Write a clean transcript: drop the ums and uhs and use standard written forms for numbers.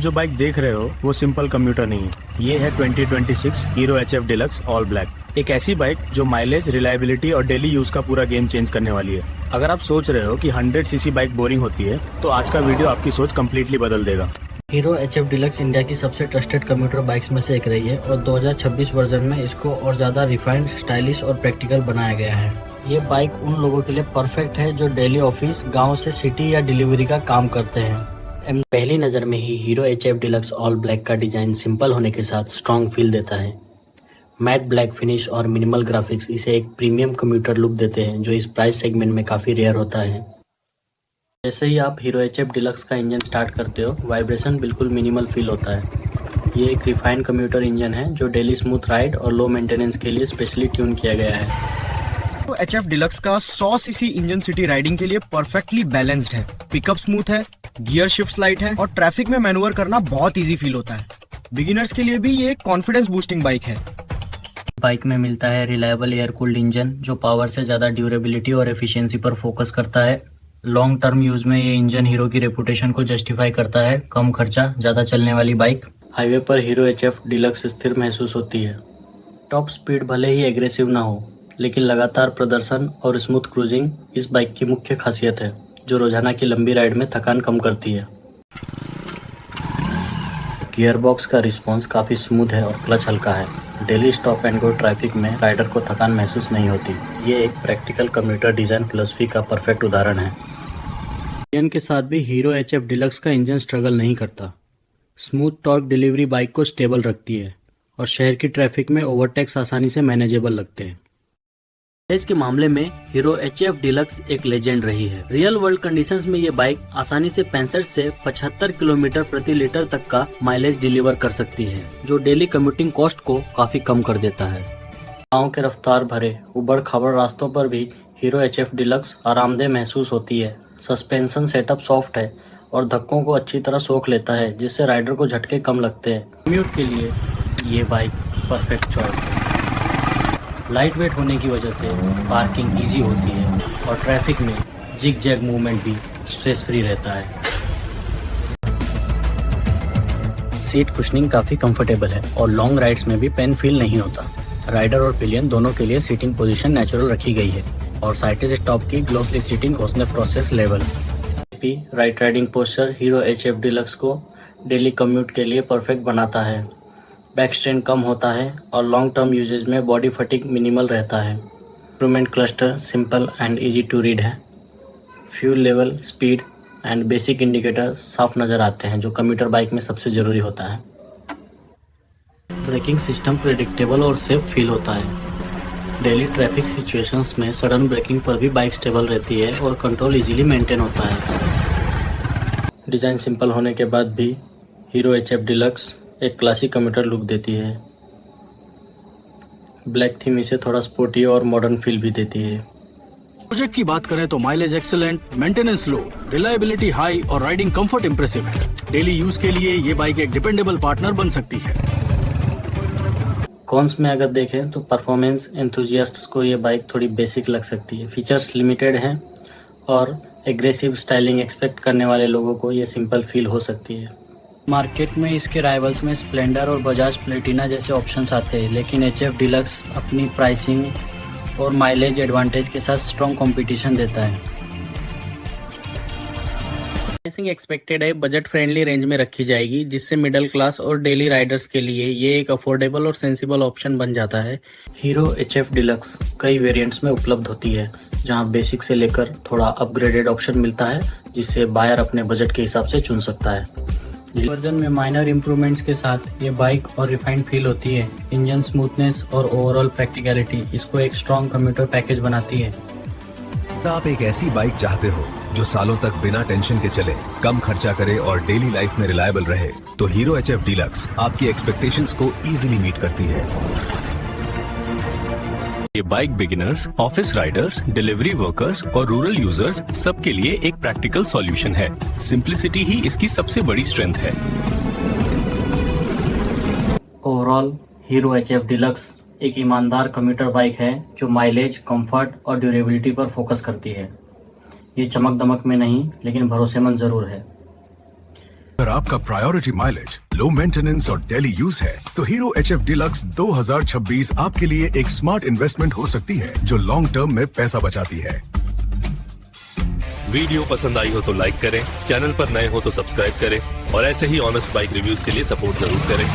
जो बाइक देख रहे हो वो सिंपल कम्यूटर नहीं है। ये है 2026 hero HF deluxe all black. एक ऐसी बाइक जो माइलेज, रिलायबिलिटी और डेली यूज का पूरा गेम चेंज करने वाली है। अगर आप सोच रहे हो कि 100 सीसी बाइक बोरिंग होती है तो आज का वीडियो आपकी सोच कम्प्लीटली बदल देगा। हीरो HF डिलक्स इंडिया की सबसे ट्रस्टेड कम्यूटर बाइक्स में से एक रही है और 2026 वर्जन में इसको और ज़्यादा रिफाइंड, स्टाइलिश और प्रैक्टिकल बनाया गया है। ये बाइक उन लोगों के लिए परफेक्ट है जो डेली ऑफिस, गांव से सिटी या डिलीवरी का काम करते हैं। पहली नज़र में ही Hero HF deluxe all black का डिज़ाइन सिंपल होने के साथ स्ट्रॉन्ग फील देता है। मैट ब्लैक फिनिश और मिनिमल ग्राफिक्स इसे एक प्रीमियम कम्यूटर लुक देते हैं जो इस प्राइस सेगमेंट में काफ़ी रेयर होता है। जैसे ही आप हीरो HF डिलक्स का इंजन स्टार्ट करते हो, वाइब्रेशन बिल्कुल मिनिमल फील होता है। ये एक रिफाइंड कम्यूटर इंजन है जो डेली स्मूथ राइड और लो मेंटेनेंस के लिए स्पेशली ट्यून किया गया है। तो HF डिलक्स का 100 सीसी इंजन सिटी राइडिंग के लिए परफेक्टली बैलेंस्ड है। पिकअप स्मूथ है, गियर शिफ्ट लाइट है और ट्रैफिक में मैन्यूवर करना बहुत इजी फील होता है। बिगिनर्स के लिए भी ये एक कॉन्फिडेंस बूस्टिंग बाइक है। बाइक में मिलता है रिलायबल एयर कूल्ड इंजन जो पावर से ज़्यादा ड्यूरेबिलिटी और एफिशिएंसी पर फोकस करता है। लॉन्ग टर्म यूज में ये इंजन हीरो की रेपुटेशन को जस्टिफाई करता है। कम खर्चा, ज़्यादा चलने वाली बाइक। हाईवे पर हीरो HF डिलक्स स्थिर महसूस होती है। टॉप स्पीड भले ही एग्रेसिव ना हो, लेकिन लगातार प्रदर्शन और स्मूथ क्रूजिंग इस बाइक की मुख्य खासियत है जो रोजाना की लंबी राइड में थकान कम करती है। गियरबॉक्स का रिस्पॉन्स काफ़ी स्मूथ है और क्लच हल्का है। Daily stop and go traffic में राइडर को थकान महसूस नहीं होती। ये एक प्रैक्टिकल कम्यूटर डिज़ाइन फिलॉसफी का परफेक्ट उदाहरण है। इंजन के साथ भी हीरो HF डिलक्स का इंजन स्ट्रगल नहीं करता। स्मूथ टॉर्क डिलीवरी बाइक को स्टेबल रखती है और शहर की ट्रैफिक में ओवरटेक्स आसानी से मैनेजेबल लगते हैं। माइलेज के मामले में हीरो HF डिलक्स एक लेजेंड रही है। रियल वर्ल्ड कंडीशंस में ये बाइक आसानी से 65 से 75 किलोमीटर प्रति लीटर तक का माइलेज डिलीवर कर सकती है, जो डेली कम्यूटिंग कॉस्ट को काफी कम कर देता है। गाँव के रफ्तार भरे उबड़ खाबड़ रास्तों पर भी हीरो HF डिलक्स आरामदेह महसूस होती है। सस्पेंशन सेटअप सॉफ्ट है और धक्कों को अच्छी तरह सोख लेता है, जिससे राइडर को झटके कम लगते हैं। कम्यूट के लिए ये बाइक परफेक्ट चॉइस है। लाइट वेट होने की वजह से पार्किंग इजी होती है और ट्रैफिक में जिग जैग मूवमेंट भी स्ट्रेस फ्री रहता है। सीट कुशनिंग काफ़ी कंफर्टेबल है और लॉन्ग राइड्स में भी पेन फील नहीं होता। राइडर और पिलियन दोनों के लिए सीटिंग पोजीशन नेचुरल रखी गई है और साइड से स्टॉप की ग्लोसली सीटिंग ओसने process level. Right riding posture hero HF deluxe को डेली कम्यूट के लिए परफेक्ट बनाता है। बैक स्ट्रेन कम होता है और लॉन्ग टर्म यूजेज में बॉडी फटिग मिनिमल रहता है। Instrument cluster simple and easy to read है। Fuel level, speed and basic indicator साफ नज़र आते हैं, जो कम्यूटर बाइक में सबसे ज़रूरी होता है। ब्रेकिंग सिस्टम प्रेडिक्टेबल और सेफ फील होता है। डेली ट्रैफिक सिचुएशंस में सडन ब्रेकिंग पर भी बाइक स्टेबल रहती है और कंट्रोल इजीली मेंटेन होता है। डिज़ाइन सिंपल होने के बाद भी हीरो HF डिलक्स एक क्लासिक कम्यूटर लुक देती है। ब्लैक थीम इसे थोड़ा स्पोर्टी और मॉडर्न फील भी देती है। प्रोजेक्ट की बात करें तो माइलेज एक्सीलेंट, मेंटेनेंस लो, रिलायबिलिटी हाई और राइडिंग कंफर्ट इंप्रेसिव है। डेली यूज के लिए ये बाइक एक डिपेंडेबल पार्टनर बन सकती है। कॉन्स में अगर देखें तो परफॉर्मेंस एंथुजियास्ट्स को ये बाइक थोड़ी बेसिक लग सकती है। फीचर्स लिमिटेड हैं और एग्रेसिव स्टाइलिंग एक्सपेक्ट करने वाले लोगों को ये सिंपल फील हो सकती है। मार्केट में इसके राइवल्स में स्प्लेंडर और बजाज प्लेटिना जैसे ऑप्शंस आते हैं, लेकिन HF डिलक्स अपनी प्राइसिंग और माइलेज एडवांटेज के साथ स्ट्रॉन्ग कंपटीशन देता है। प्राइसिंग एक्सपेक्टेड है बजट फ्रेंडली रेंज में रखी जाएगी, जिससे मिडिल क्लास और डेली राइडर्स के लिए ये एक अफोर्डेबल और सेंसिबल ऑप्शन बन जाता है। हीरो HF डिलक्स कई वेरिएंट्स में उपलब्ध होती है, जहां बेसिक से लेकर थोड़ा अपग्रेडेड ऑप्शन मिलता है, जिससे बायर अपने बजट के हिसाब से चुन सकता है। वर्जन में माइनर इंप्रूवमेंट्स के साथ ये बाइक और रिफाइंड फील होती है। इंजन स्मूथनेस और ओवरऑल प्रैक्टिकलिटी इसको एक स्ट्रॉन्ग कम्यूटर पैकेज बनाती है। आप एक ऐसी बाइक चाहते हो जो सालों तक बिना टेंशन के चले, कम खर्चा करे और डेली लाइफ में रिलायबल रहे, तो हीरो HF डिलक्स आपकी एक्सपेक्टेशंस को इजीली मीट करती है। ये bike beginners, office Riders, delivery workers और रूरल यूजर्स सबके लिए एक प्रैक्टिकल सॉल्यूशन है। सिंप्लिसिटी ही इसकी सबसे बड़ी स्ट्रेंथ है। ओवरऑल हीरो HF डिलक्स एक ईमानदार कम्यूटर बाइक है जो माइलेज, कंफर्ट और ड्यूरेबिलिटी पर फोकस करती है। ये चमक दमक में नहीं, लेकिन भरोसेमंद ज़रूर है। अगर आपका प्रायोरिटी माइलेज, लो मेंटेनेंस और डेली यूज है तो हीरो HF डिलक्स 2026 आपके लिए एक स्मार्ट इन्वेस्टमेंट हो सकती है जो लॉन्ग टर्म में पैसा बचाती है। वीडियो पसंद आई हो तो लाइक करें, चैनल पर नए हो तो सब्सक्राइब करें और ऐसे ही ऑनेस्ट बाइक रिव्यूज के लिए सपोर्ट जरूर करें।